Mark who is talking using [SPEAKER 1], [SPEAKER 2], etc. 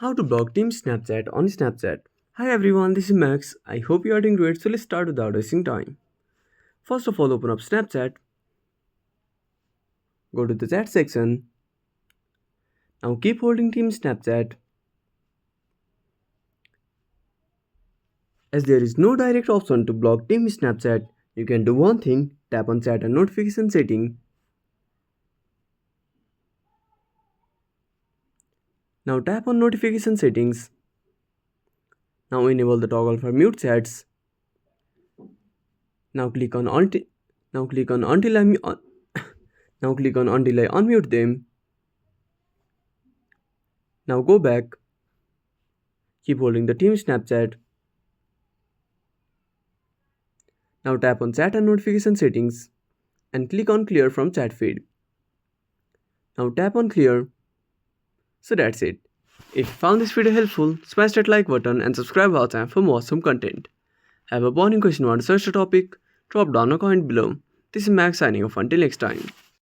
[SPEAKER 1] How to block Team Snapchat on Snapchat. Hi everyone, this is Max. I hope you are doing great, so let's start without wasting time. First of all, open up Snapchat, go to the chat section. Now keep holding Team Snapchat. As there is no direct option to block Team Snapchat, you can do one thing, tap on chat and notification setting. Now tap on notification settings. Now enable the toggle for mute chats. Now click on until now click on until I mu- now click on until I unmute them. Now go back. Keep holding the Team Snapchat. Now tap on chat and notification settings and click on clear from chat feed. Now tap on clear. So that's it. If you found this video helpful, smash that like button and subscribe our channel for more awesome content. Have a burning question or want to search the topic? Drop down a comment below. This is Max signing off until next time.